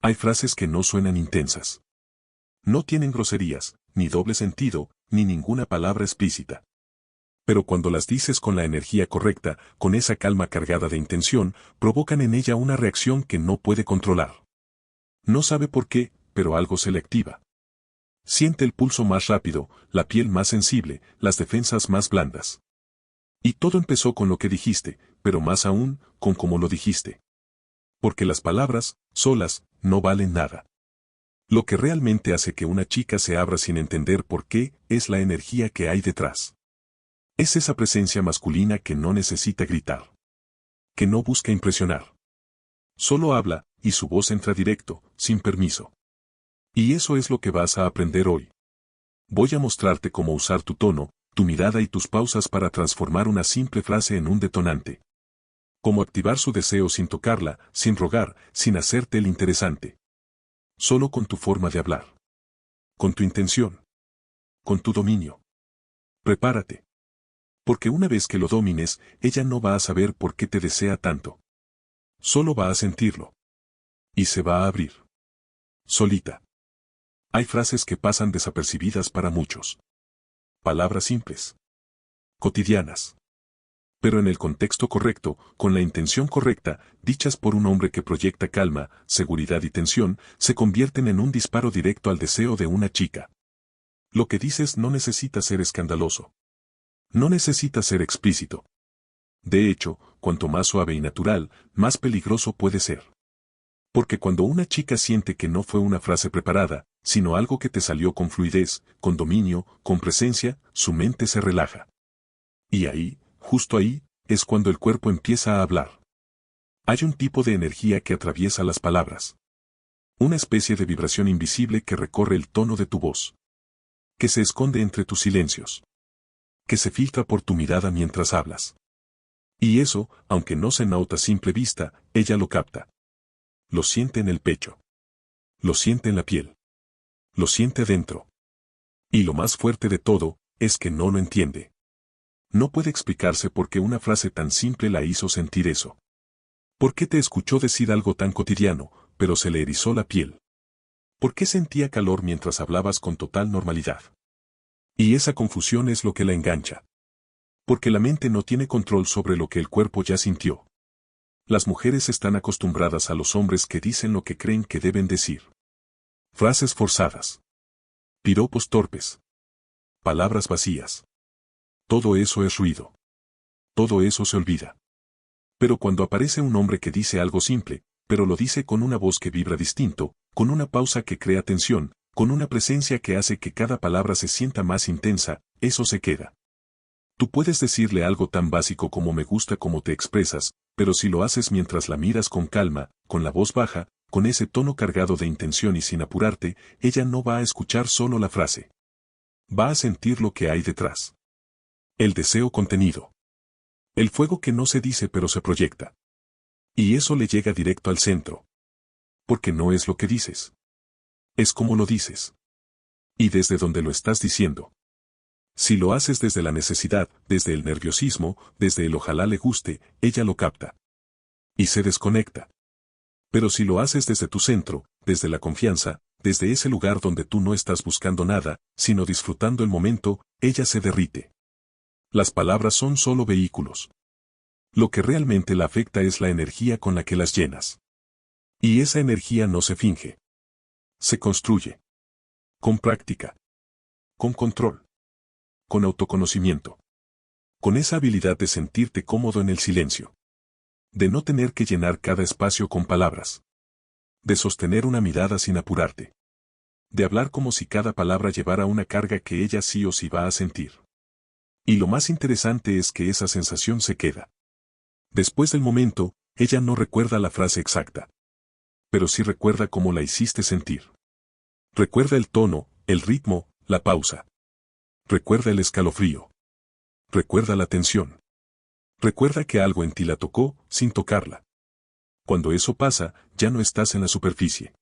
Hay frases que no suenan intensas. No tienen groserías, ni doble sentido, ni ninguna palabra explícita. Pero cuando las dices con la energía correcta, con esa calma cargada de intención, provocan en ella una reacción que no puede controlar. No sabe por qué, pero algo se le activa. Siente el pulso más rápido, la piel más sensible, las defensas más blandas. Y todo empezó con lo que dijiste, pero más aún, con cómo lo dijiste. Porque las palabras, solas, no valen nada. Lo que realmente hace que una chica se abra sin entender por qué, es la energía que hay detrás. Es esa presencia masculina que no necesita gritar. Que no busca impresionar. Solo habla, y su voz entra directo, sin permiso. Y eso es lo que vas a aprender hoy. Voy a mostrarte cómo usar tu tono, tu mirada y tus pausas para transformar una simple frase en un detonante. Cómo activar su deseo sin tocarla, sin rogar, sin hacerte el interesante. Solo con tu forma de hablar. Con tu intención. Con tu dominio. Prepárate. Porque una vez que lo domines, ella no va a saber por qué te desea tanto. Solo va a sentirlo. Y se va a abrir. Solita. Hay frases que pasan desapercibidas para muchos. Palabras simples. Cotidianas. Pero en el contexto correcto, con la intención correcta, dichas por un hombre que proyecta calma, seguridad y tensión, se convierten en un disparo directo al deseo de una chica. Lo que dices no necesita ser escandaloso. No necesita ser explícito. De hecho, cuanto más suave y natural, más peligroso puede ser. Porque cuando una chica siente que no fue una frase preparada, sino algo que te salió con fluidez, con dominio, con presencia, su mente se relaja. Y ahí, justo ahí, es cuando el cuerpo empieza a hablar. Hay un tipo de energía que atraviesa las palabras. Una especie de vibración invisible que recorre el tono de tu voz. Que se esconde entre tus silencios. Que se filtra por tu mirada mientras hablas. Y eso, aunque no se nota a simple vista, ella lo capta. Lo siente en el pecho. Lo siente en la piel. Lo siente adentro. Y lo más fuerte de todo, es que no lo entiende. No puede explicarse por qué una frase tan simple la hizo sentir eso. ¿Por qué te escuchó decir algo tan cotidiano, pero se le erizó la piel? ¿Por qué sentía calor mientras hablabas con total normalidad? Y esa confusión es lo que la engancha. Porque la mente no tiene control sobre lo que el cuerpo ya sintió. Las mujeres están acostumbradas a los hombres que dicen lo que creen que deben decir. Frases forzadas. Piropos torpes. Palabras vacías. Todo eso es ruido. Todo eso se olvida. Pero cuando aparece un hombre que dice algo simple, pero lo dice con una voz que vibra distinto, con una pausa que crea tensión, con una presencia que hace que cada palabra se sienta más intensa, eso se queda. Tú puedes decirle algo tan básico como me gusta cómo te expresas, pero si lo haces mientras la miras con calma, con la voz baja, con ese tono cargado de intención y sin apurarte, ella no va a escuchar solo la frase. Va a sentir lo que hay detrás. El deseo contenido. El fuego que no se dice pero se proyecta. Y eso le llega directo al centro. Porque no es lo que dices. Es como lo dices. Y desde donde lo estás diciendo. Si lo haces desde la necesidad, desde el nerviosismo, desde el ojalá le guste, ella lo capta. Y se desconecta. Pero si lo haces desde tu centro, desde la confianza, desde ese lugar donde tú no estás buscando nada, sino disfrutando el momento, ella se derrite. Las palabras son solo vehículos. Lo que realmente la afecta es la energía con la que las llenas. Y esa energía no se finge. Se construye. Con práctica. Con control. Con autoconocimiento. Con esa habilidad de sentirte cómodo en el silencio. De no tener que llenar cada espacio con palabras. De sostener una mirada sin apurarte. De hablar como si cada palabra llevara una carga que ella sí o sí va a sentir. Y lo más interesante es que esa sensación se queda. Después del momento, ella no recuerda la frase exacta. Pero sí recuerda cómo la hiciste sentir. Recuerda el tono, el ritmo, la pausa. Recuerda el escalofrío. Recuerda la tensión. Recuerda que algo en ti la tocó, sin tocarla. Cuando eso pasa, ya no estás en la superficie.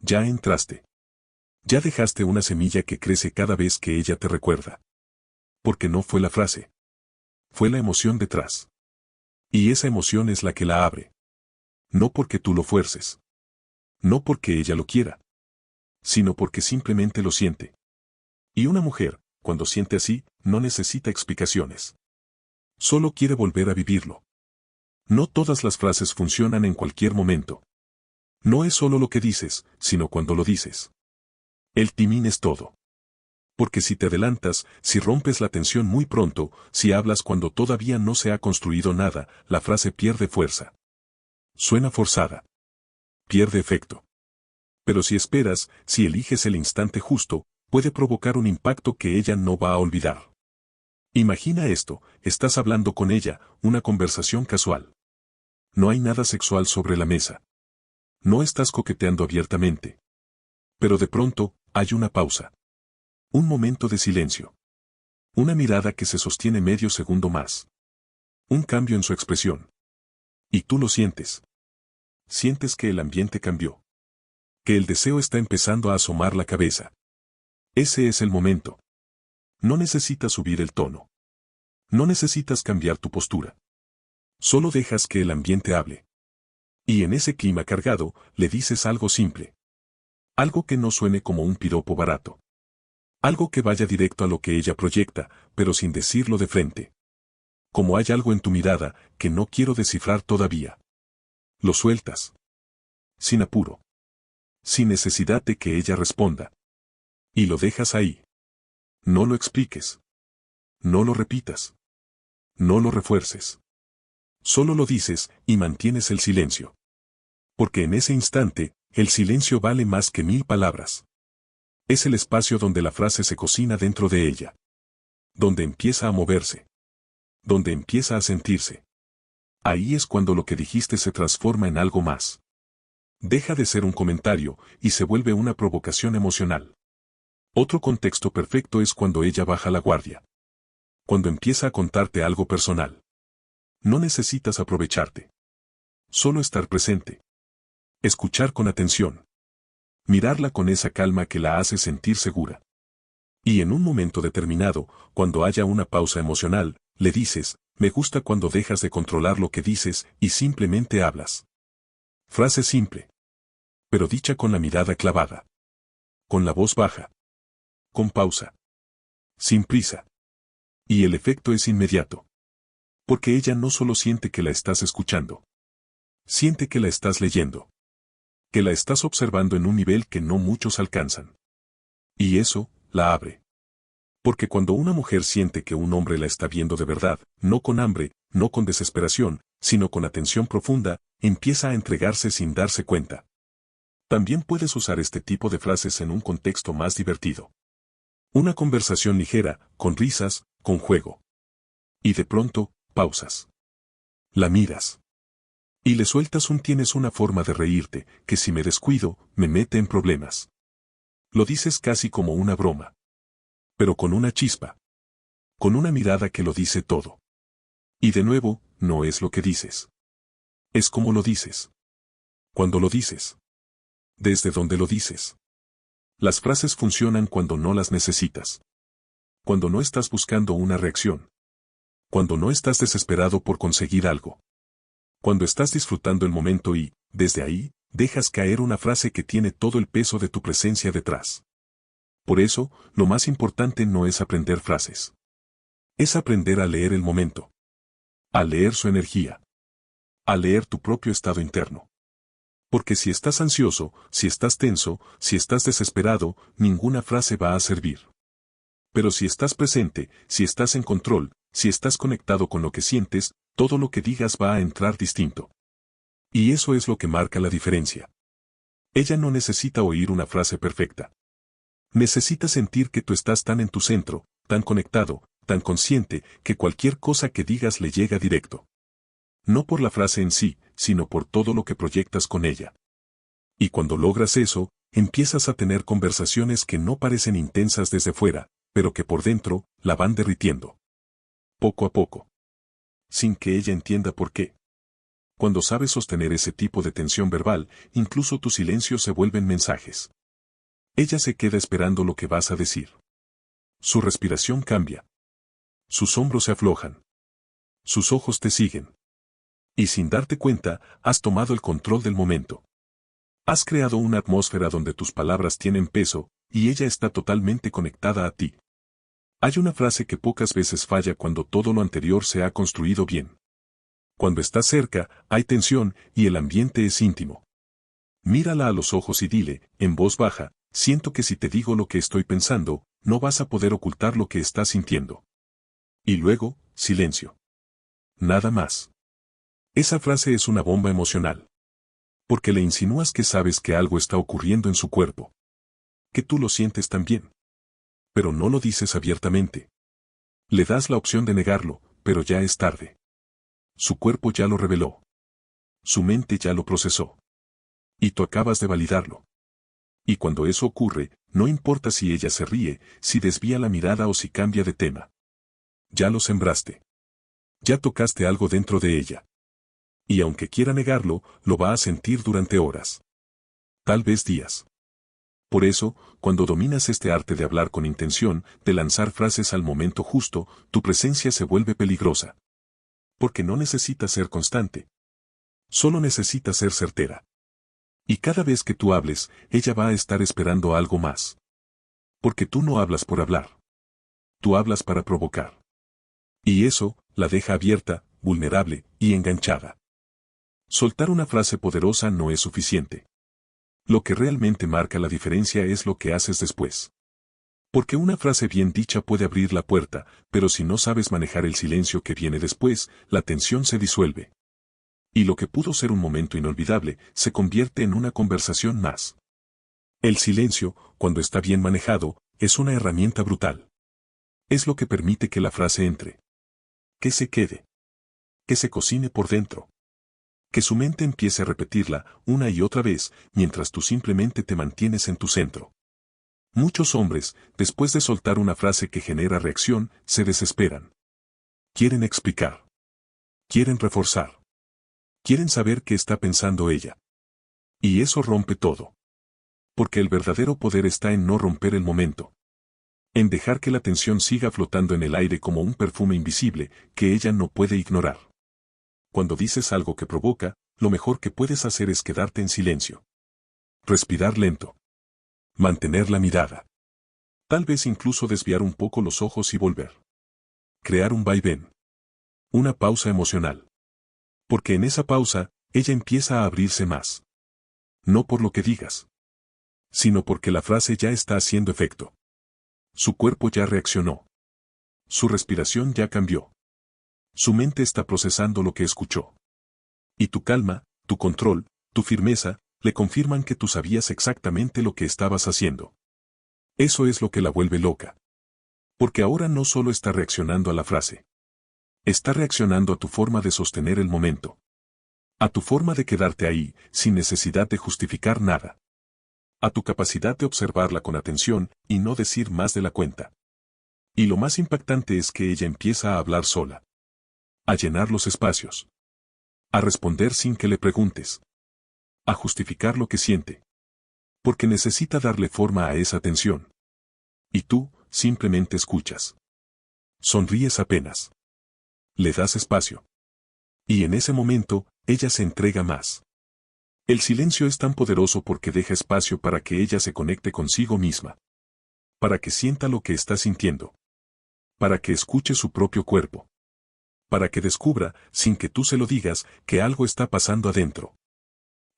Ya entraste. Ya dejaste una semilla que crece cada vez que ella te recuerda. Porque no fue la frase. Fue la emoción detrás. Y esa emoción es la que la abre. No porque tú lo fuerces. No porque ella lo quiera, sino porque simplemente lo siente. Y una mujer, cuando siente así, no necesita explicaciones. Solo quiere volver a vivirlo. No todas las frases funcionan en cualquier momento. No es solo lo que dices, sino cuando lo dices. El timing es todo. Porque si te adelantas, si rompes la tensión muy pronto, si hablas cuando todavía no se ha construido nada, la frase pierde fuerza. Suena forzada. Pierde efecto. Pero si esperas, si eliges el instante justo, puede provocar un impacto que ella no va a olvidar. Imagina esto, estás hablando con ella, una conversación casual. No hay nada sexual sobre la mesa. No estás coqueteando abiertamente. Pero de pronto, hay una pausa. Un momento de silencio. Una mirada que se sostiene medio segundo más. Un cambio en su expresión. Y tú lo sientes. Sientes que el ambiente cambió. Que el deseo está empezando a asomar la cabeza. Ese es el momento. No necesitas subir el tono. No necesitas cambiar tu postura. Solo dejas que el ambiente hable. Y en ese clima cargado, le dices algo simple. Algo que no suene como un piropo barato. Algo que vaya directo a lo que ella proyecta, pero sin decirlo de frente. Como hay algo en tu mirada que no quiero descifrar todavía. Lo sueltas. Sin apuro. Sin necesidad de que ella responda. Y lo dejas ahí. No lo expliques. No lo repitas. No lo refuerces. Solo lo dices y mantienes el silencio. Porque en ese instante, el silencio vale más que 1000 palabras. Es el espacio donde la frase se cocina dentro de ella. Donde empieza a moverse. Donde empieza a sentirse. Ahí es cuando lo que dijiste se transforma en algo más. Deja de ser un comentario y se vuelve una provocación emocional. Otro contexto perfecto es cuando ella baja la guardia. Cuando empieza a contarte algo personal. No necesitas aprovecharte. Solo estar presente. Escuchar con atención. Mirarla con esa calma que la hace sentir segura. Y en un momento determinado, cuando haya una pausa emocional, le dices, me gusta cuando dejas de controlar lo que dices y simplemente hablas. Frase simple. Pero dicha con la mirada clavada. Con la voz baja. Con pausa. Sin prisa. Y el efecto es inmediato. Porque ella no solo siente que la estás escuchando. Siente que la estás leyendo. Que la estás observando en un nivel que no muchos alcanzan. Y eso, la abre. Porque cuando una mujer siente que un hombre la está viendo de verdad, no con hambre, no con desesperación, sino con atención profunda, empieza a entregarse sin darse cuenta. También puedes usar este tipo de frases en un contexto más divertido. Una conversación ligera, con risas, con juego. Y de pronto, pausas. La miras. Y le sueltas un tienes una forma de reírte, que si me descuido, me mete en problemas. Lo dices casi como una broma. Pero con una chispa. Con una mirada que lo dice todo. Y de nuevo, no es lo que dices. Es como lo dices. Cuando lo dices. Desde donde lo dices. Las frases funcionan cuando no las necesitas. Cuando no estás buscando una reacción. Cuando no estás desesperado por conseguir algo. Cuando estás disfrutando el momento y, desde ahí, dejas caer una frase que tiene todo el peso de tu presencia detrás. Por eso, lo más importante no es aprender frases. Es aprender a leer el momento. A leer su energía. A leer tu propio estado interno. Porque si estás ansioso, si estás tenso, si estás desesperado, ninguna frase va a servir. Pero si estás presente, si estás en control, si estás conectado con lo que sientes, todo lo que digas va a entrar distinto. Y eso es lo que marca la diferencia. Ella no necesita oír una frase perfecta. Necesita sentir que tú estás tan en tu centro, tan conectado, tan consciente, que cualquier cosa que digas le llega directo. No por la frase en sí, sino por todo lo que proyectas con ella. Y cuando logras eso, empiezas a tener conversaciones que no parecen intensas desde fuera, pero que por dentro, la van derritiendo. Poco a poco. Sin que ella entienda por qué. Cuando sabes sostener ese tipo de tensión verbal, incluso tus silencios se vuelven mensajes. Ella se queda esperando lo que vas a decir. Su respiración cambia. Sus hombros se aflojan. Sus ojos te siguen. Y sin darte cuenta, has tomado el control del momento. Has creado una atmósfera donde tus palabras tienen peso, y ella está totalmente conectada a ti. Hay una frase que pocas veces falla cuando todo lo anterior se ha construido bien. Cuando estás cerca, hay tensión y el ambiente es íntimo. Mírala a los ojos y dile, en voz baja, siento que si te digo lo que estoy pensando, no vas a poder ocultar lo que estás sintiendo. Y luego, silencio. Nada más. Esa frase es una bomba emocional. Porque le insinúas que sabes que algo está ocurriendo en su cuerpo. Que tú lo sientes también. Pero no lo dices abiertamente. Le das la opción de negarlo, pero ya es tarde. Su cuerpo ya lo reveló. Su mente ya lo procesó. Y tú acabas de validarlo. Y cuando eso ocurre, no importa si ella se ríe, si desvía la mirada o si cambia de tema. Ya lo sembraste. Ya tocaste algo dentro de ella. Y aunque quiera negarlo, lo va a sentir durante horas. Tal vez días. Por eso, cuando dominas este arte de hablar con intención, de lanzar frases al momento justo, tu presencia se vuelve peligrosa. Porque no necesitas ser constante. Solo necesitas ser certera. Y cada vez que tú hables, ella va a estar esperando algo más. Porque tú no hablas por hablar. Tú hablas para provocar. Y eso, la deja abierta, vulnerable y enganchada. Soltar una frase poderosa no es suficiente. Lo que realmente marca la diferencia es lo que haces después. Porque una frase bien dicha puede abrir la puerta, pero si no sabes manejar el silencio que viene después, la tensión se disuelve. Y lo que pudo ser un momento inolvidable, se convierte en una conversación más. El silencio, cuando está bien manejado, es una herramienta brutal. Es lo que permite que la frase entre. Que se quede. Que se cocine por dentro. Que su mente empiece a repetirla una y otra vez, mientras tú simplemente te mantienes en tu centro. Muchos hombres, después de soltar una frase que genera reacción, se desesperan. Quieren explicar. Quieren reforzar. Quieren saber qué está pensando ella. Y eso rompe todo. Porque el verdadero poder está en no romper el momento. En dejar que la tensión siga flotando en el aire como un perfume invisible, que ella no puede ignorar. Cuando dices algo que provoca, lo mejor que puedes hacer es quedarte en silencio. Respirar lento. Mantener la mirada. Tal vez incluso desviar un poco los ojos y volver. Crear un vaivén. Una pausa emocional. Porque en esa pausa, ella empieza a abrirse más. No por lo que digas. Sino porque la frase ya está haciendo efecto. Su cuerpo ya reaccionó. Su respiración ya cambió. Su mente está procesando lo que escuchó. Y tu calma, tu control, tu firmeza, le confirman que tú sabías exactamente lo que estabas haciendo. Eso es lo que la vuelve loca. Porque ahora no solo está reaccionando a la frase. Está reaccionando a tu forma de sostener el momento. A tu forma de quedarte ahí, sin necesidad de justificar nada. A tu capacidad de observarla con atención y no decir más de la cuenta. Y lo más impactante es que ella empieza a hablar sola. A llenar los espacios. A responder sin que le preguntes. A justificar lo que siente. Porque necesita darle forma a esa tensión. Y tú, simplemente escuchas. Sonríes apenas. Le das espacio. Y en ese momento, ella se entrega más. El silencio es tan poderoso porque deja espacio para que ella se conecte consigo misma. Para que sienta lo que está sintiendo. Para que escuche su propio cuerpo. Para que descubra, sin que tú se lo digas, que algo está pasando adentro.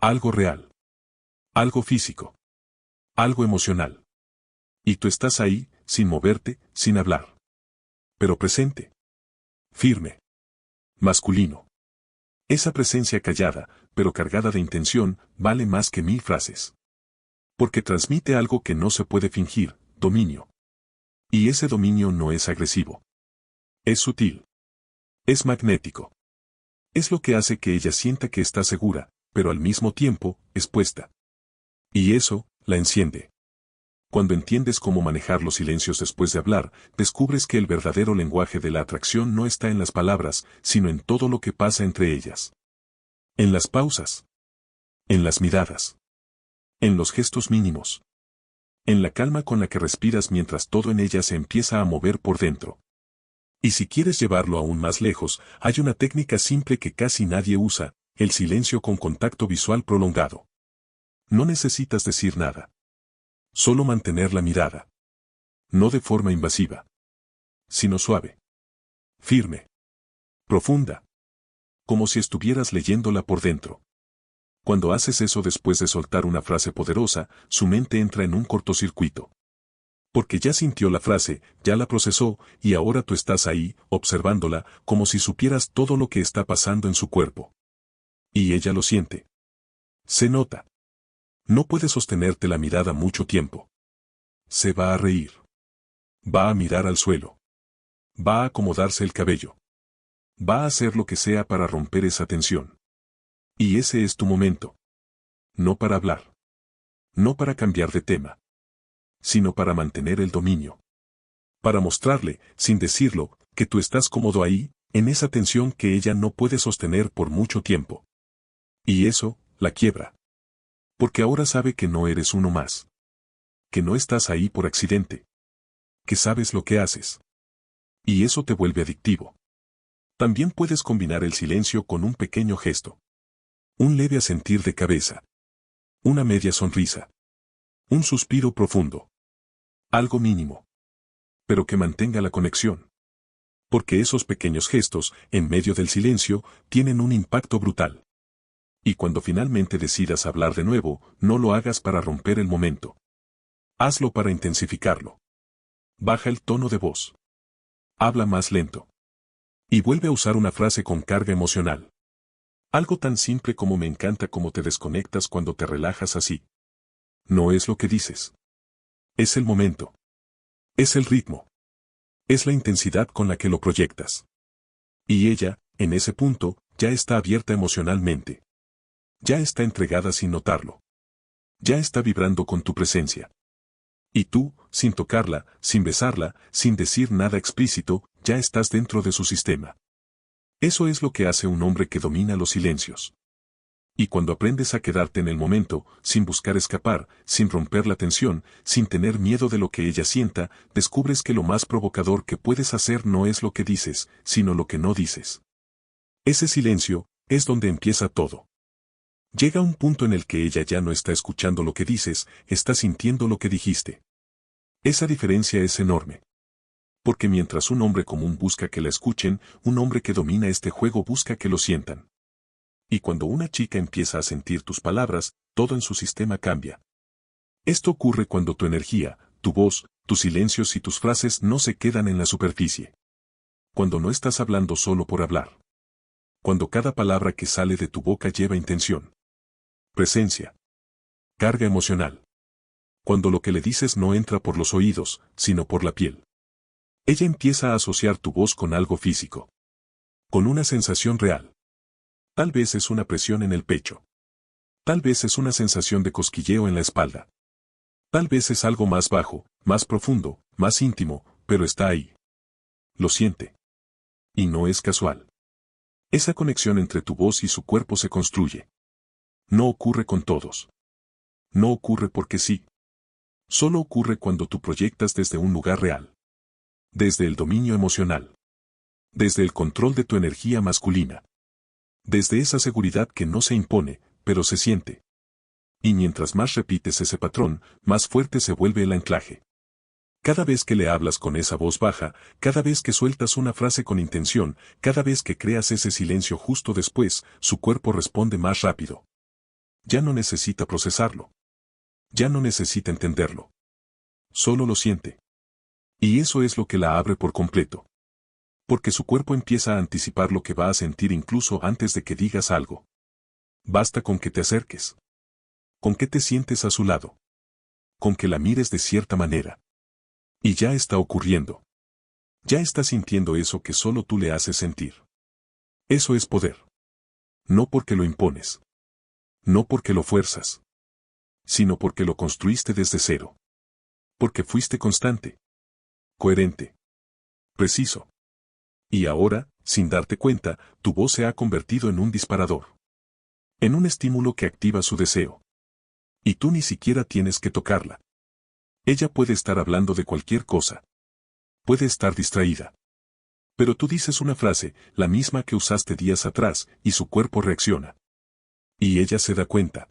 Algo real. Algo físico. Algo emocional. Y tú estás ahí, sin moverte, sin hablar. Pero presente. Firme. Masculino. Esa presencia callada, pero cargada de intención, vale más que 1000 frases. Porque transmite algo que no se puede fingir, dominio. Y ese dominio no es agresivo. Es sutil. Es magnético. Es lo que hace que ella sienta que está segura, pero al mismo tiempo, expuesta. Y eso, la enciende. Cuando entiendes cómo manejar los silencios después de hablar, descubres que el verdadero lenguaje de la atracción no está en las palabras, sino en todo lo que pasa entre ellas. En las pausas. En las miradas. En los gestos mínimos. En la calma con la que respiras mientras todo en ella se empieza a mover por dentro. Y si quieres llevarlo aún más lejos, hay una técnica simple que casi nadie usa, el silencio con contacto visual prolongado. No necesitas decir nada. Solo mantener la mirada. No de forma invasiva, sino suave, firme, profunda, como si estuvieras leyéndola por dentro. Cuando haces eso después de soltar una frase poderosa, su mente entra en un cortocircuito. Porque ya sintió la frase, ya la procesó, y ahora tú estás ahí, observándola, como si supieras todo lo que está pasando en su cuerpo. Y ella lo siente. Se nota. No puede sostenerte la mirada mucho tiempo. Se va a reír. Va a mirar al suelo. Va a acomodarse el cabello. Va a hacer lo que sea para romper esa tensión. Y ese es tu momento. No para hablar. No para cambiar de tema. Sino para mantener el dominio. Para mostrarle, sin decirlo, que tú estás cómodo ahí, en esa tensión que ella no puede sostener por mucho tiempo. Y eso, la quiebra. Porque ahora sabe que no eres uno más. Que no estás ahí por accidente. Que sabes lo que haces. Y eso te vuelve adictivo. También puedes combinar el silencio con un pequeño gesto. Un leve asentir de cabeza. Una media sonrisa. Un suspiro profundo. Algo mínimo. Pero que mantenga la conexión. Porque esos pequeños gestos, en medio del silencio, tienen un impacto brutal. Y cuando finalmente decidas hablar de nuevo, no lo hagas para romper el momento. Hazlo para intensificarlo. Baja el tono de voz. Habla más lento. Y vuelve a usar una frase con carga emocional. Algo tan simple como me encanta cómo te desconectas cuando te relajas así. No es lo que dices. Es el momento. Es el ritmo. Es la intensidad con la que lo proyectas. Y ella, en ese punto, ya está abierta emocionalmente. Ya está entregada sin notarlo. Ya está vibrando con tu presencia. Y tú, sin tocarla, sin besarla, sin decir nada explícito, ya estás dentro de su sistema. Eso es lo que hace un hombre que domina los silencios. Y cuando aprendes a quedarte en el momento, sin buscar escapar, sin romper la tensión, sin tener miedo de lo que ella sienta, descubres que lo más provocador que puedes hacer no es lo que dices, sino lo que no dices. Ese silencio, es donde empieza todo. Llega un punto en el que ella ya no está escuchando lo que dices, está sintiendo lo que dijiste. Esa diferencia es enorme. Porque mientras un hombre común busca que la escuchen, un hombre que domina este juego busca que lo sientan. Y cuando una chica empieza a sentir tus palabras, todo en su sistema cambia. Esto ocurre cuando tu energía, tu voz, tus silencios y tus frases no se quedan en la superficie. Cuando no estás hablando solo por hablar. Cuando cada palabra que sale de tu boca lleva intención. Presencia. Carga emocional. Cuando lo que le dices no entra por los oídos, sino por la piel. Ella empieza a asociar tu voz con algo físico. Con una sensación real. Tal vez es una presión en el pecho. Tal vez es una sensación de cosquilleo en la espalda. Tal vez es algo más bajo, más profundo, más íntimo, pero está ahí. Lo siente. Y no es casual. Esa conexión entre tu voz y su cuerpo se construye. No ocurre con todos. No ocurre porque sí. Solo ocurre cuando tú proyectas desde un lugar real. Desde el dominio emocional. Desde el control de tu energía masculina. Desde esa seguridad que no se impone, pero se siente. Y mientras más repites ese patrón, más fuerte se vuelve el anclaje. Cada vez que le hablas con esa voz baja, cada vez que sueltas una frase con intención, cada vez que creas ese silencio justo después, su cuerpo responde más rápido. Ya no necesita procesarlo. Ya no necesita entenderlo. Solo lo siente. Y eso es lo que la abre por completo. Porque su cuerpo empieza a anticipar lo que va a sentir incluso antes de que digas algo. Basta con que te acerques. Con que te sientes a su lado. Con que la mires de cierta manera. Y ya está ocurriendo. Ya está sintiendo eso que solo tú le haces sentir. Eso es poder. No porque lo impones. No porque lo fuerzas. Sino porque lo construiste desde cero. Porque fuiste constante. Coherente. Preciso. Y ahora, sin darte cuenta, tu voz se ha convertido en un disparador. En un estímulo que activa su deseo. Y tú ni siquiera tienes que tocarla. Ella puede estar hablando de cualquier cosa. Puede estar distraída. Pero tú dices una frase, la misma que usaste días atrás, y su cuerpo reacciona. Y ella se da cuenta.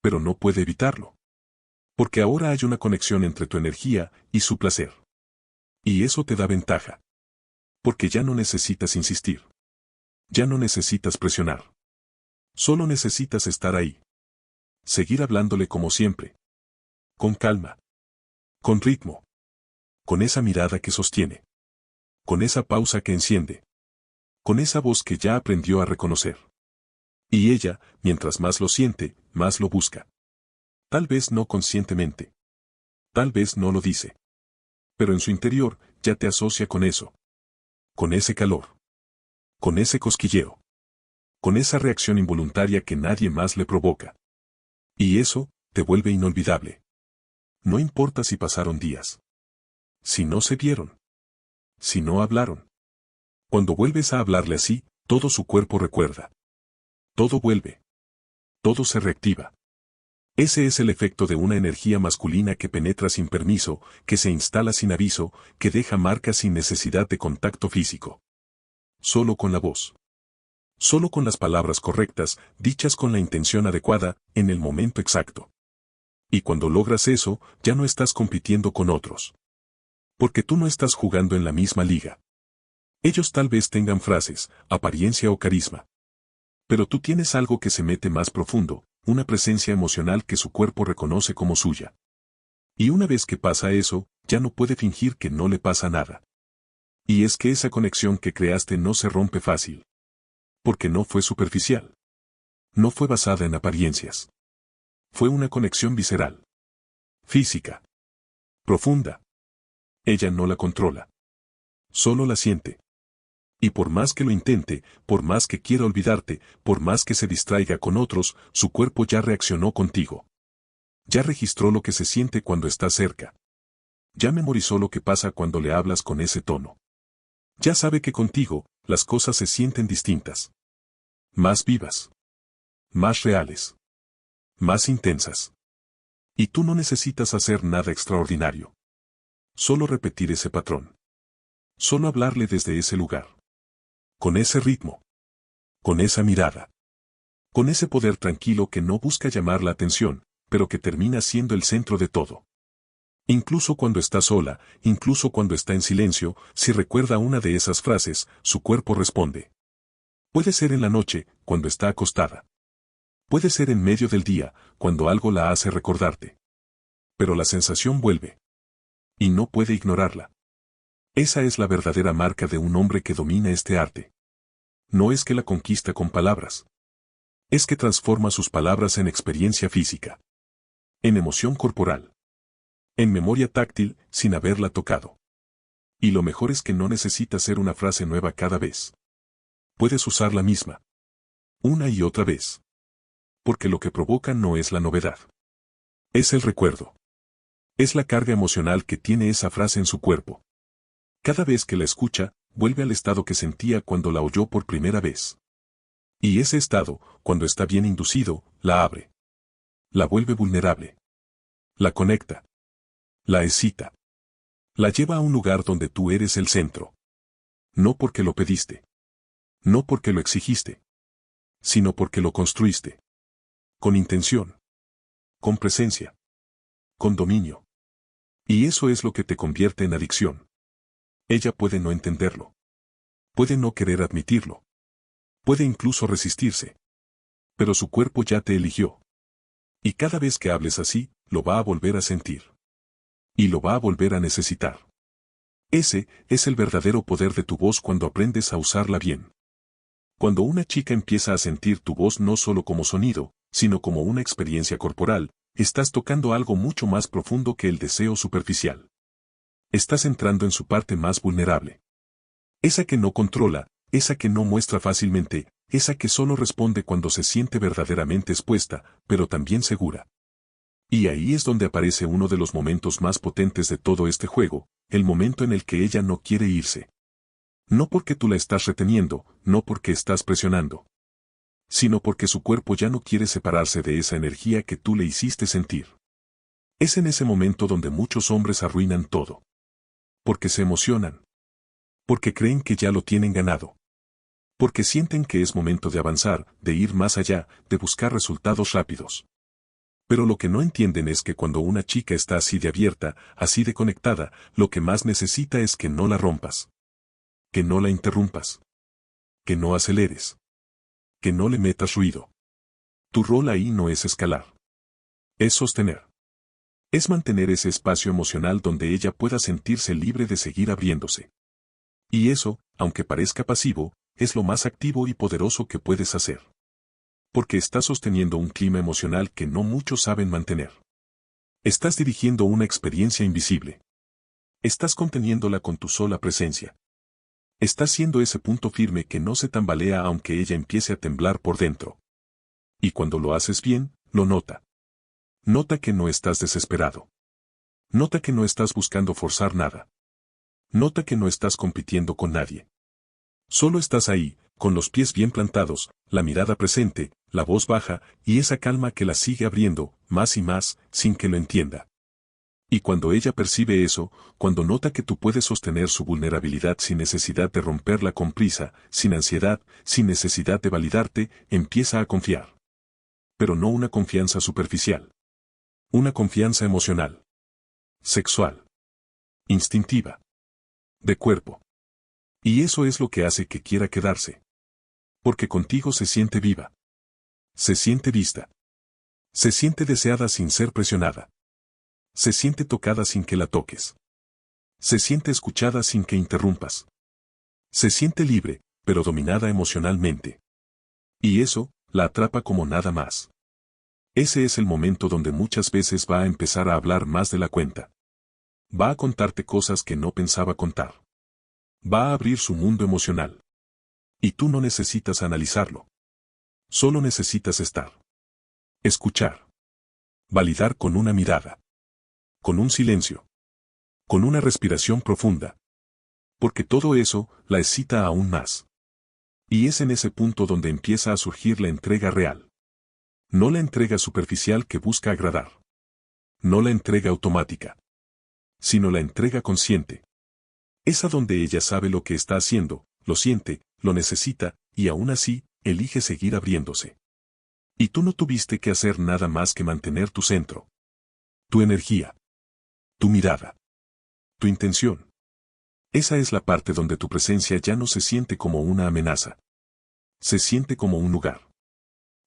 Pero no puede evitarlo. Porque ahora hay una conexión entre tu energía y su placer. Y eso te da ventaja. Porque ya no necesitas insistir. Ya no necesitas presionar. Solo necesitas estar ahí. Seguir hablándole como siempre. Con calma. Con ritmo. Con esa mirada que sostiene. Con esa pausa que enciende. Con esa voz que ya aprendió a reconocer. Y ella, mientras más lo siente, más lo busca. Tal vez no conscientemente. Tal vez no lo dice. Pero en su interior, ya te asocia con eso. Con ese calor. Con ese cosquilleo. Con esa reacción involuntaria que nadie más le provoca. Y eso, te vuelve inolvidable. No importa si pasaron días. Si no se vieron. Si no hablaron. Cuando vuelves a hablarle así, todo su cuerpo recuerda. Todo vuelve. Todo se reactiva. Ese es el efecto de una energía masculina que penetra sin permiso, que se instala sin aviso, que deja marcas sin necesidad de contacto físico. Solo con la voz. Solo con las palabras correctas, dichas con la intención adecuada, en el momento exacto. Y cuando logras eso, ya no estás compitiendo con otros. Porque tú no estás jugando en la misma liga. Ellos tal vez tengan frases, apariencia o carisma. Pero tú tienes algo que se mete más profundo, una presencia emocional que su cuerpo reconoce como suya. Y una vez que pasa eso, ya no puede fingir que no le pasa nada. Y es que esa conexión que creaste no se rompe fácil. Porque no fue superficial. No fue basada en apariencias. Fue una conexión visceral. Física. Profunda. Ella no la controla. Solo la siente. Y por más que lo intente, por más que quiera olvidarte, por más que se distraiga con otros, su cuerpo ya reaccionó contigo. Ya registró lo que se siente cuando estás cerca. Ya memorizó lo que pasa cuando le hablas con ese tono. Ya sabe que contigo, las cosas se sienten distintas. Más vivas. Más reales. Más intensas. Y tú no necesitas hacer nada extraordinario. Solo repetir ese patrón. Solo hablarle desde ese lugar. Con ese ritmo. Con esa mirada. Con ese poder tranquilo que no busca llamar la atención, pero que termina siendo el centro de todo. Incluso cuando está sola, incluso cuando está en silencio, si recuerda una de esas frases, su cuerpo responde. Puede ser en la noche, cuando está acostada. Puede ser en medio del día, cuando algo la hace recordarte. Pero la sensación vuelve. Y no puede ignorarla. Esa es la verdadera marca de un hombre que domina este arte. No es que la conquista con palabras. Es que transforma sus palabras en experiencia física. En emoción corporal. En memoria táctil, sin haberla tocado. Y lo mejor es que no necesita ser una frase nueva cada vez. Puedes usar la misma. Una y otra vez. Porque lo que provoca no es la novedad. Es el recuerdo. Es la carga emocional que tiene esa frase en su cuerpo. Cada vez que la escucha, vuelve al estado que sentía cuando la oyó por primera vez. Y ese estado, cuando está bien inducido, la abre. La vuelve vulnerable. La conecta. La excita. La lleva a un lugar donde tú eres el centro. No porque lo pediste. No porque lo exigiste. Sino porque lo construiste. Con intención. Con presencia. Con dominio. Y eso es lo que te convierte en adicción. Ella puede no entenderlo. Puede no querer admitirlo. Puede incluso resistirse. Pero su cuerpo ya te eligió. Y cada vez que hables así, lo va a volver a sentir. Y lo va a volver a necesitar. Ese es el verdadero poder de tu voz cuando aprendes a usarla bien. Cuando una chica empieza a sentir tu voz no solo como sonido, sino como una experiencia corporal, estás tocando algo mucho más profundo que el deseo superficial. Estás entrando en su parte más vulnerable. Esa que no controla, esa que no muestra fácilmente, esa que solo responde cuando se siente verdaderamente expuesta, pero también segura. Y ahí es donde aparece uno de los momentos más potentes de todo este juego, el momento en el que ella no quiere irse. No porque tú la estás reteniendo, no porque estás presionando. Sino porque su cuerpo ya no quiere separarse de esa energía que tú le hiciste sentir. Es en ese momento donde muchos hombres arruinan todo. Porque se emocionan. Porque creen que ya lo tienen ganado. Porque sienten que es momento de avanzar, de ir más allá, de buscar resultados rápidos. Pero lo que no entienden es que cuando una chica está así de abierta, así de conectada, lo que más necesita es que no la rompas. Que no la interrumpas. Que no aceleres. Que no le metas ruido. Tu rol ahí no es escalar. Es sostener. Es mantener ese espacio emocional donde ella pueda sentirse libre de seguir abriéndose. Y eso, aunque parezca pasivo, es lo más activo y poderoso que puedes hacer. Porque estás sosteniendo un clima emocional que no muchos saben mantener. Estás dirigiendo una experiencia invisible. Estás conteniéndola con tu sola presencia. Estás siendo ese punto firme que no se tambalea aunque ella empiece a temblar por dentro. Y cuando lo haces bien, lo nota. Nota que no estás desesperado. Nota que no estás buscando forzar nada. Nota que no estás compitiendo con nadie. Solo estás ahí, con los pies bien plantados, la mirada presente, la voz baja, y esa calma que la sigue abriendo, más y más, sin que lo entienda. Y cuando ella percibe eso, cuando nota que tú puedes sostener su vulnerabilidad sin necesidad de romperla con prisa, sin ansiedad, sin necesidad de validarte, empieza a confiar. Pero no una confianza superficial. Una confianza emocional. Sexual. Instintiva. De cuerpo. Y eso es lo que hace que quiera quedarse. Porque contigo se siente viva. Se siente vista. Se siente deseada sin ser presionada. Se siente tocada sin que la toques. Se siente escuchada sin que interrumpas. Se siente libre, pero dominada emocionalmente. Y eso, la atrapa como nada más. Ese es el momento donde muchas veces va a empezar a hablar más de la cuenta. Va a contarte cosas que no pensaba contar. Va a abrir su mundo emocional. Y tú no necesitas analizarlo. Solo necesitas estar. Escuchar. Validar con una mirada. Con un silencio. Con una respiración profunda. Porque todo eso la excita aún más. Y es en ese punto donde empieza a surgir la entrega real. No la entrega superficial que busca agradar. No la entrega automática. Sino la entrega consciente. Esa donde ella sabe lo que está haciendo, lo siente, lo necesita, y aún así, elige seguir abriéndose. Y tú no tuviste que hacer nada más que mantener tu centro. Tu energía. Tu mirada. Tu intención. Esa es la parte donde tu presencia ya no se siente como una amenaza. Se siente como un lugar.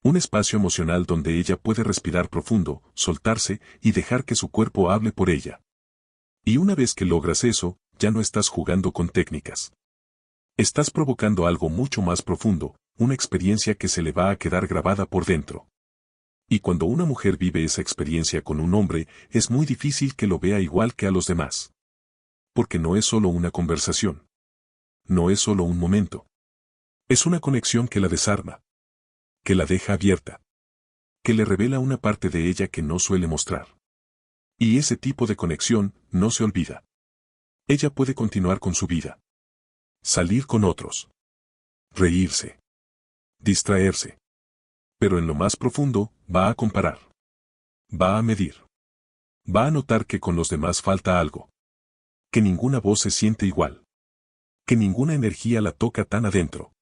Un espacio emocional donde ella puede respirar profundo, soltarse y dejar que su cuerpo hable por ella. Y una vez que logras eso, ya no estás jugando con técnicas. Estás provocando algo mucho más profundo, una experiencia que se le va a quedar grabada por dentro. Y cuando una mujer vive esa experiencia con un hombre, es muy difícil que lo vea igual que a los demás. Porque no es solo una conversación. No es solo un momento. Es una conexión que la desarma. Que la deja abierta. Que le revela una parte de ella que no suele mostrar. Y ese tipo de conexión no se olvida. Ella puede continuar con su vida. Salir con otros. Reírse. Distraerse. Pero en lo más profundo, va a comparar. Va a medir. Va a notar que con los demás falta algo. Que ninguna voz se siente igual. Que ninguna energía la toca tan adentro.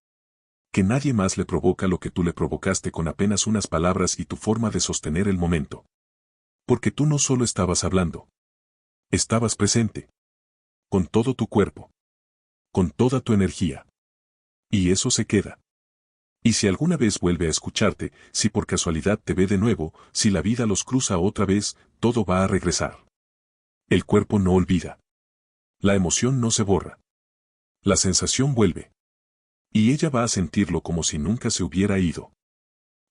Que nadie más le provoca lo que tú le provocaste con apenas unas palabras y tu forma de sostener el momento. Porque tú no solo estabas hablando. Estabas presente. Con todo tu cuerpo. Con toda tu energía. Y eso se queda. Y si alguna vez vuelve a escucharte, si por casualidad te ve de nuevo, si la vida los cruza otra vez, todo va a regresar. El cuerpo no olvida. La emoción no se borra. La sensación vuelve. Y ella va a sentirlo como si nunca se hubiera ido.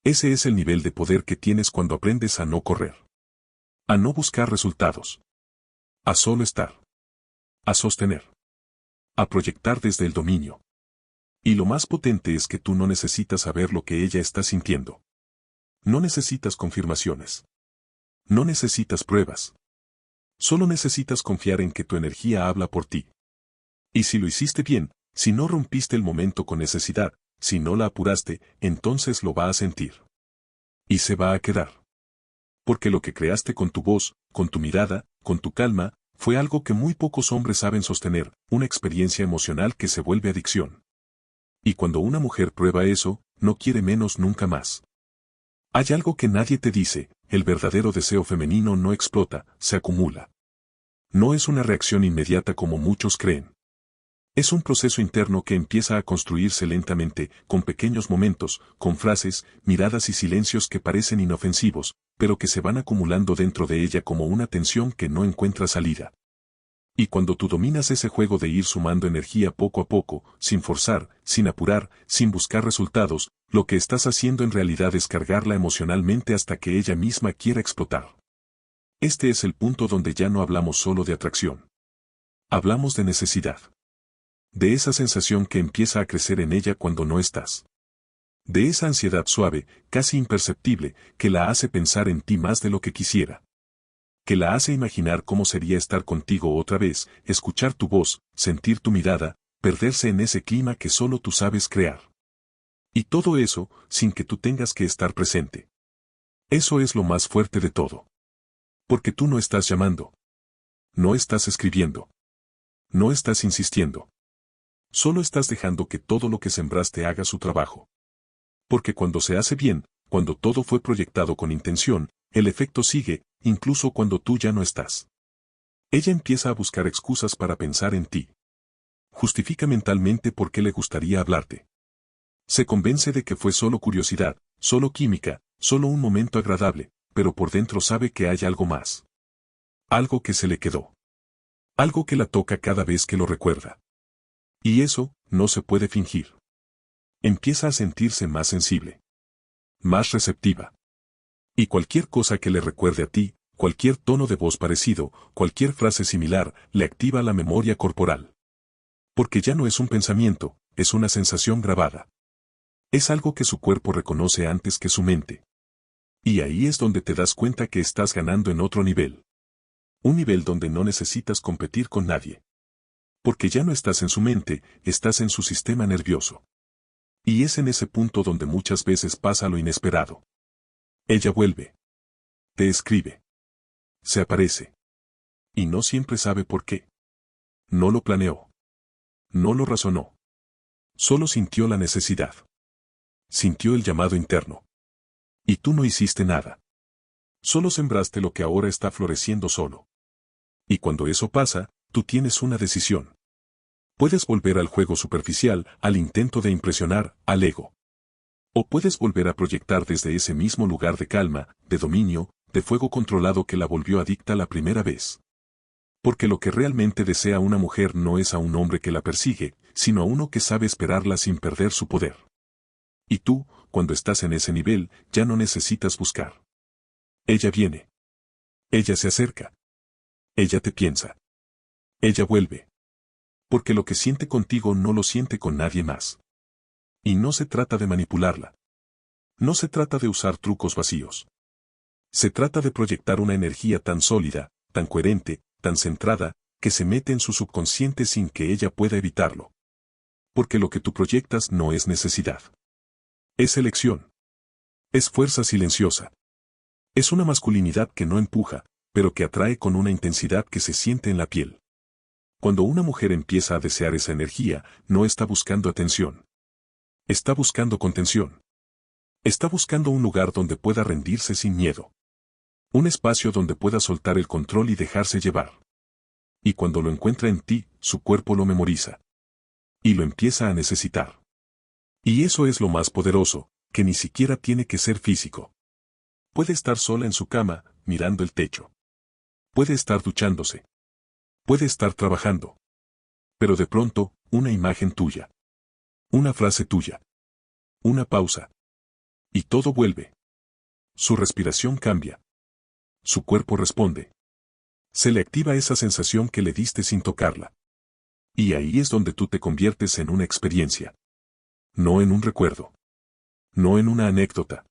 Ese es el nivel de poder que tienes cuando aprendes a no correr. A no buscar resultados. A solo estar. A sostener. A proyectar desde el dominio. Y lo más potente es que tú no necesitas saber lo que ella está sintiendo. No necesitas confirmaciones. No necesitas pruebas. Solo necesitas confiar en que tu energía habla por ti. Y si lo hiciste bien, si no rompiste el momento con necesidad, si no la apuraste, entonces lo va a sentir. Y se va a quedar. Porque lo que creaste con tu voz, con tu mirada, con tu calma, fue algo que muy pocos hombres saben sostener, una experiencia emocional que se vuelve adicción. Y cuando una mujer prueba eso, no quiere menos nunca más. Hay algo que nadie te dice, el verdadero deseo femenino no explota, se acumula. No es una reacción inmediata como muchos creen. Es un proceso interno que empieza a construirse lentamente, con pequeños momentos, con frases, miradas y silencios que parecen inofensivos, pero que se van acumulando dentro de ella como una tensión que no encuentra salida. Y cuando tú dominas ese juego de ir sumando energía poco a poco, sin forzar, sin apurar, sin buscar resultados, lo que estás haciendo en realidad es cargarla emocionalmente hasta que ella misma quiera explotar. Este es el punto donde ya no hablamos solo de atracción. Hablamos de necesidad. De esa sensación que empieza a crecer en ella cuando no estás. De esa ansiedad suave, casi imperceptible, que la hace pensar en ti más de lo que quisiera. Que la hace imaginar cómo sería estar contigo otra vez, escuchar tu voz, sentir tu mirada, perderse en ese clima que solo tú sabes crear. Y todo eso, sin que tú tengas que estar presente. Eso es lo más fuerte de todo. Porque tú no estás llamando. No estás escribiendo. No estás insistiendo. Solo estás dejando que todo lo que sembraste haga su trabajo. Porque cuando se hace bien, cuando todo fue proyectado con intención, el efecto sigue, incluso cuando tú ya no estás. Ella empieza a buscar excusas para pensar en ti. Justifica mentalmente por qué le gustaría hablarte. Se convence de que fue solo curiosidad, solo química, solo un momento agradable, pero por dentro sabe que hay algo más. Algo que se le quedó. Algo que la toca cada vez que lo recuerda. Y eso, no se puede fingir. Empieza a sentirse más sensible. Más receptiva. Y cualquier cosa que le recuerde a ti, cualquier tono de voz parecido, cualquier frase similar, le activa la memoria corporal. Porque ya no es un pensamiento, es una sensación grabada. Es algo que su cuerpo reconoce antes que su mente. Y ahí es donde te das cuenta que estás ganando en otro nivel. Un nivel donde no necesitas competir con nadie. Porque ya no estás en su mente, estás en su sistema nervioso. Y es en ese punto donde muchas veces pasa lo inesperado. Ella vuelve. Te escribe. Se aparece. Y no siempre sabe por qué. No lo planeó. No lo razonó. Solo sintió la necesidad. Sintió el llamado interno. Y tú no hiciste nada. Solo sembraste lo que ahora está floreciendo solo. Y cuando eso pasa, tú tienes una decisión. Puedes volver al juego superficial, al intento de impresionar, al ego. O puedes volver a proyectar desde ese mismo lugar de calma, de dominio, de fuego controlado que la volvió adicta la primera vez. Porque lo que realmente desea una mujer no es a un hombre que la persigue, sino a uno que sabe esperarla sin perder su poder. Y tú, cuando estás en ese nivel, ya no necesitas buscar. Ella viene. Ella se acerca. Ella te piensa. Ella vuelve. Porque lo que siente contigo no lo siente con nadie más. Y no se trata de manipularla. No se trata de usar trucos vacíos. Se trata de proyectar una energía tan sólida, tan coherente, tan centrada, que se mete en su subconsciente sin que ella pueda evitarlo. Porque lo que tú proyectas no es necesidad. Es elección. Es fuerza silenciosa. Es una masculinidad que no empuja, pero que atrae con una intensidad que se siente en la piel. Cuando una mujer empieza a desear esa energía, no está buscando atención. Está buscando contención. Está buscando un lugar donde pueda rendirse sin miedo. Un espacio donde pueda soltar el control y dejarse llevar. Y cuando lo encuentra en ti, su cuerpo lo memoriza. Y lo empieza a necesitar. Y eso es lo más poderoso, que ni siquiera tiene que ser físico. Puede estar sola en su cama, mirando el techo. Puede estar duchándose. Puede estar trabajando. Pero de pronto, una imagen tuya. Una frase tuya. Una pausa. Y todo vuelve. Su respiración cambia. Su cuerpo responde. Se le activa esa sensación que le diste sin tocarla. Y ahí es donde tú te conviertes en una experiencia. No en un recuerdo. No en una anécdota.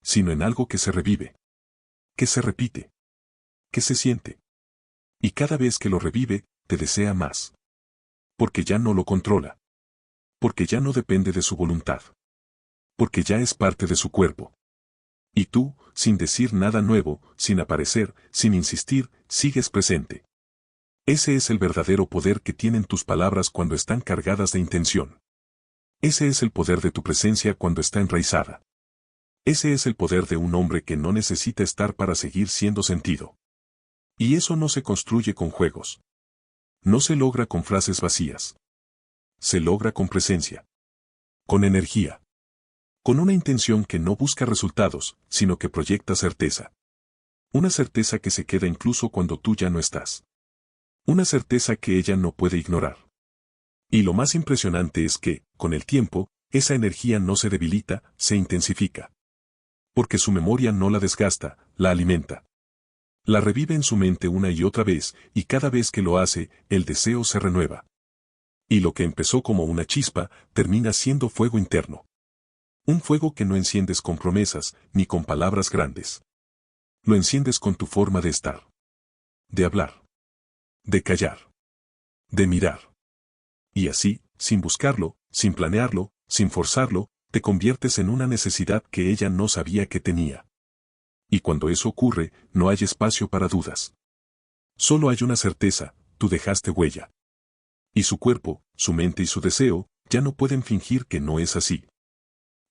Sino en algo que se revive. Que se repite. Que se siente. Y cada vez que lo revive, te desea más. Porque ya no lo controla. Porque ya no depende de su voluntad. Porque ya es parte de su cuerpo. Y tú, sin decir nada nuevo, sin aparecer, sin insistir, sigues presente. Ese es el verdadero poder que tienen tus palabras cuando están cargadas de intención. Ese es el poder de tu presencia cuando está enraizada. Ese es el poder de un hombre que no necesita estar para seguir siendo sentido. Y eso no se construye con juegos. No se logra con frases vacías. Se logra con presencia. Con energía. Con una intención que no busca resultados, sino que proyecta certeza. Una certeza que se queda incluso cuando tú ya no estás. Una certeza que ella no puede ignorar. Y lo más impresionante es que, con el tiempo, esa energía no se debilita, se intensifica. Porque su memoria no la desgasta, la alimenta. La revive en su mente una y otra vez, y cada vez que lo hace, el deseo se renueva. Y lo que empezó como una chispa, termina siendo fuego interno. Un fuego que no enciendes con promesas, ni con palabras grandes. Lo enciendes con tu forma de estar. De hablar. De callar. De mirar. Y así, sin buscarlo, sin planearlo, sin forzarlo, te conviertes en una necesidad que ella no sabía que tenía. Y cuando eso ocurre, no hay espacio para dudas. Solo hay una certeza, tú dejaste huella. Y su cuerpo, su mente y su deseo, ya no pueden fingir que no es así.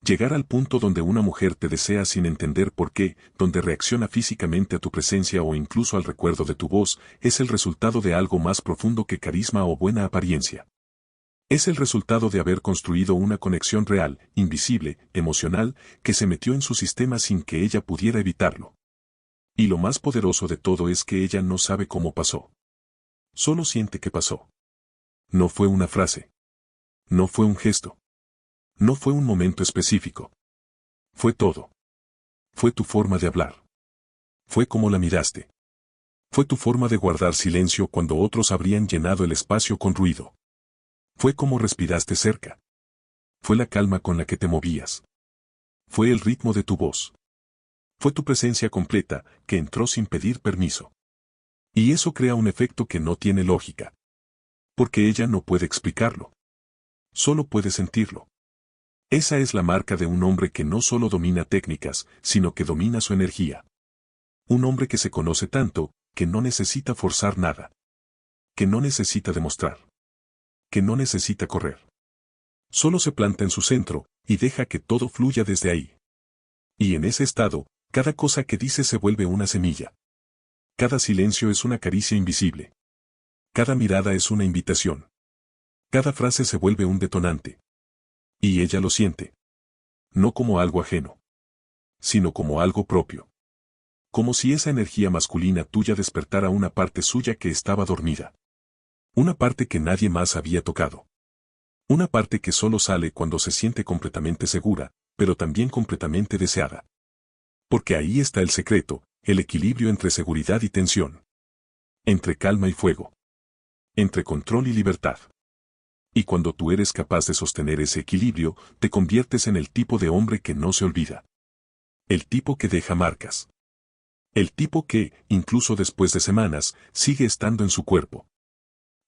Llegar al punto donde una mujer te desea sin entender por qué, donde reacciona físicamente a tu presencia o incluso al recuerdo de tu voz, es el resultado de algo más profundo que carisma o buena apariencia. Es el resultado de haber construido una conexión real, invisible, emocional, que se metió en su sistema sin que ella pudiera evitarlo. Y lo más poderoso de todo es que ella no sabe cómo pasó. Solo siente que pasó. No fue una frase. No fue un gesto. No fue un momento específico. Fue todo. Fue tu forma de hablar. Fue como la miraste. Fue tu forma de guardar silencio cuando otros habrían llenado el espacio con ruido. Fue como respiraste cerca. Fue la calma con la que te movías. Fue el ritmo de tu voz. Fue tu presencia completa, que entró sin pedir permiso. Y eso crea un efecto que no tiene lógica. Porque ella no puede explicarlo. Solo puede sentirlo. Esa es la marca de un hombre que no solo domina técnicas, sino que domina su energía. Un hombre que se conoce tanto, que no necesita forzar nada. Que no necesita demostrar. Que no necesita correr. Solo se planta en su centro, y deja que todo fluya desde ahí. Y en ese estado, cada cosa que dice se vuelve una semilla. Cada silencio es una caricia invisible. Cada mirada es una invitación. Cada frase se vuelve un detonante. Y ella lo siente. No como algo ajeno. Sino como algo propio. Como si esa energía masculina tuya despertara una parte suya que estaba dormida. Una parte que nadie más había tocado. Una parte que solo sale cuando se siente completamente segura, pero también completamente deseada. Porque ahí está el secreto, el equilibrio entre seguridad y tensión. Entre calma y fuego. Entre control y libertad. Y cuando tú eres capaz de sostener ese equilibrio, te conviertes en el tipo de hombre que no se olvida. El tipo que deja marcas. El tipo que, incluso después de semanas, sigue estando en su cuerpo.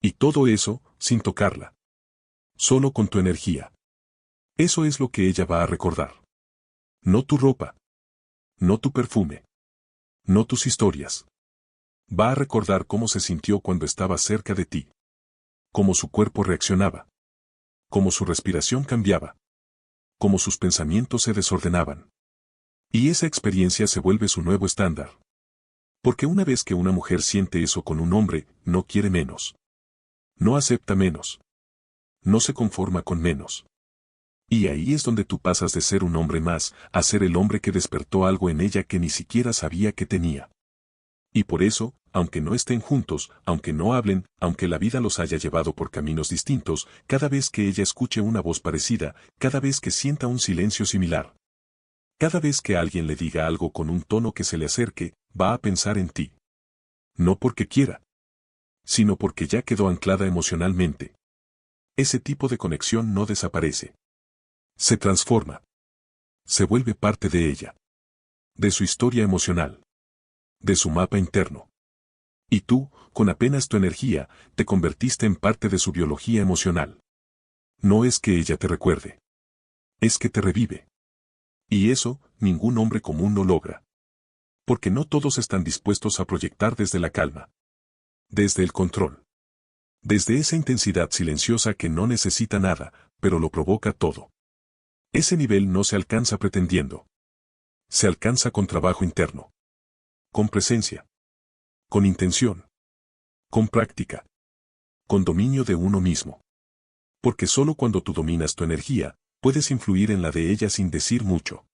Y todo eso, sin tocarla. Solo con tu energía. Eso es lo que ella va a recordar. No tu ropa. No tu perfume. No tus historias. Va a recordar cómo se sintió cuando estaba cerca de ti. Cómo su cuerpo reaccionaba. Cómo su respiración cambiaba. Cómo sus pensamientos se desordenaban. Y esa experiencia se vuelve su nuevo estándar. Porque una vez que una mujer siente eso con un hombre, no quiere menos. No acepta menos. No se conforma con menos. Y ahí es donde tú pasas de ser un hombre más, a ser el hombre que despertó algo en ella que ni siquiera sabía que tenía. Y por eso, aunque no estén juntos, aunque no hablen, aunque la vida los haya llevado por caminos distintos, cada vez que ella escuche una voz parecida, cada vez que sienta un silencio similar, cada vez que alguien le diga algo con un tono que se le acerque, va a pensar en ti. No porque quiera, sino porque ya quedó anclada emocionalmente. Ese tipo de conexión no desaparece. Se transforma. Se vuelve parte de ella. De su historia emocional. De su mapa interno. Y tú, con apenas tu energía, te convertiste en parte de su biología emocional. No es que ella te recuerde. Es que te revive. Y eso, ningún hombre común lo logra. Porque no todos están dispuestos a proyectar desde la calma. Desde el control. Desde esa intensidad silenciosa que no necesita nada, pero lo provoca todo. Ese nivel no se alcanza pretendiendo. Se alcanza con trabajo interno. Con presencia. Con intención. Con práctica. Con dominio de uno mismo. Porque solo cuando tú dominas tu energía, puedes influir en la de ella sin decir mucho.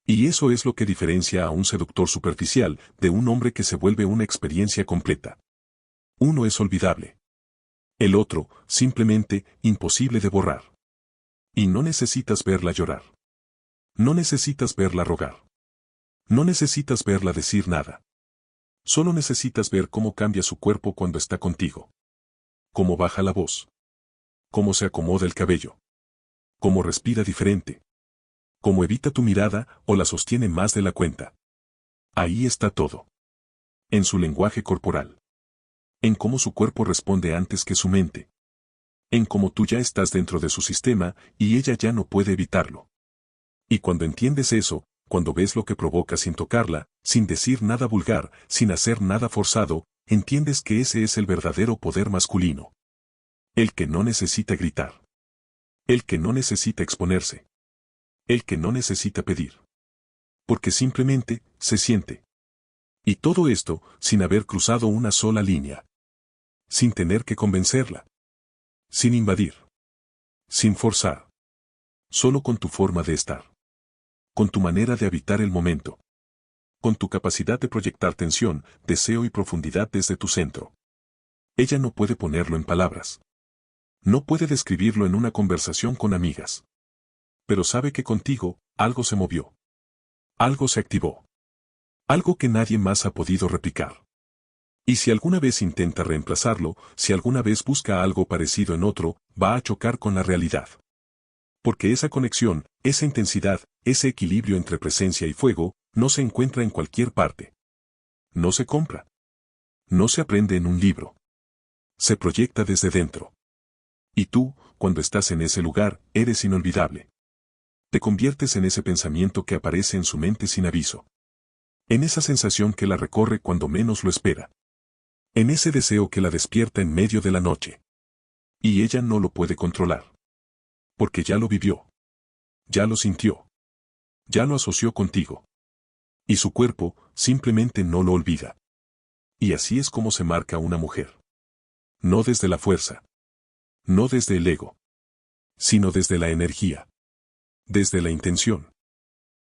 Y eso es lo que diferencia a un seductor superficial de un hombre que se vuelve una experiencia completa. Uno es olvidable. El otro, simplemente, imposible de borrar. Y no necesitas verla llorar. No necesitas verla rogar. No necesitas verla decir nada. Solo necesitas ver cómo cambia su cuerpo cuando está contigo. Cómo baja la voz. Cómo se acomoda el cabello. Cómo respira diferente. Cómo evita tu mirada o la sostiene más de la cuenta. Ahí está todo. En su lenguaje corporal. En cómo su cuerpo responde antes que su mente. En cómo tú ya estás dentro de su sistema y ella ya no puede evitarlo. Y cuando entiendes eso, cuando ves lo que provoca sin tocarla, sin decir nada vulgar, sin hacer nada forzado, entiendes que ese es el verdadero poder masculino. El que no necesita gritar. El que no necesita exponerse. El que no necesita pedir. Porque simplemente, se siente. Y todo esto, sin haber cruzado una sola línea. Sin tener que convencerla. Sin invadir. Sin forzar. Solo con tu forma de estar. Con tu manera de habitar el momento. Con tu capacidad de proyectar tensión, deseo y profundidad desde tu centro. Ella no puede ponerlo en palabras. No puede describirlo en una conversación con amigas. Pero sabe que contigo, algo se movió. Algo se activó. Algo que nadie más ha podido replicar. Y si alguna vez intenta reemplazarlo, si alguna vez busca algo parecido en otro, va a chocar con la realidad. Porque esa conexión, esa intensidad, ese equilibrio entre presencia y fuego, no se encuentra en cualquier parte. No se compra. No se aprende en un libro. Se proyecta desde dentro. Y tú, cuando estás en ese lugar, eres inolvidable. Te conviertes en ese pensamiento que aparece en su mente sin aviso. En esa sensación que la recorre cuando menos lo espera. En ese deseo que la despierta en medio de la noche. Y ella no lo puede controlar. Porque ya lo vivió. Ya lo sintió. Ya lo asoció contigo. Y su cuerpo, simplemente no lo olvida. Y así es como se marca una mujer. No desde la fuerza. No desde el ego. Sino desde la energía. Desde la intención.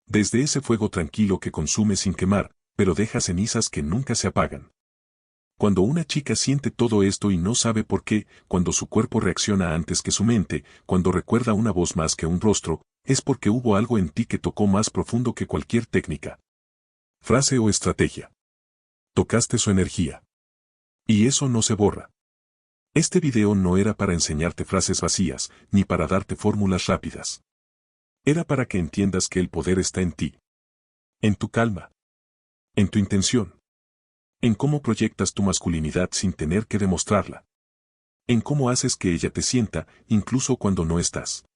Desde ese fuego tranquilo que consume sin quemar, pero deja cenizas que nunca se apagan. Cuando una chica siente todo esto y no sabe por qué, cuando su cuerpo reacciona antes que su mente, cuando recuerda una voz más que un rostro, es porque hubo algo en ti que tocó más profundo que cualquier técnica, frase o estrategia. Tocaste su energía. Y eso no se borra. Este video no era para enseñarte frases vacías, ni para darte fórmulas rápidas. Era para que entiendas que el poder está en ti. En tu calma. En tu intención. En cómo proyectas tu masculinidad sin tener que demostrarla. En cómo haces que ella te sienta, incluso cuando no estás.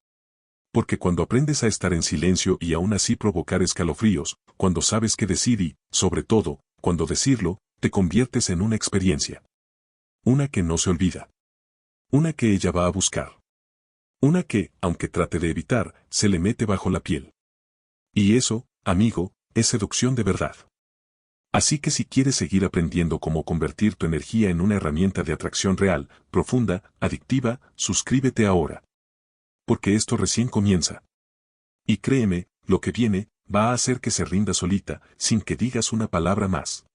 Porque cuando aprendes a estar en silencio y aún así provocar escalofríos, cuando sabes qué decir y, sobre todo, cuando decirlo, te conviertes en una experiencia. Una que no se olvida. Una que ella va a buscar. Una que, aunque trate de evitar, se le mete bajo la piel. Y eso, amigo, es seducción de verdad. Así que si quieres seguir aprendiendo cómo convertir tu energía en una herramienta de atracción real, profunda, adictiva, suscríbete ahora. Porque esto recién comienza. Y créeme, lo que viene, va a hacer que se rinda solita, sin que digas una palabra más.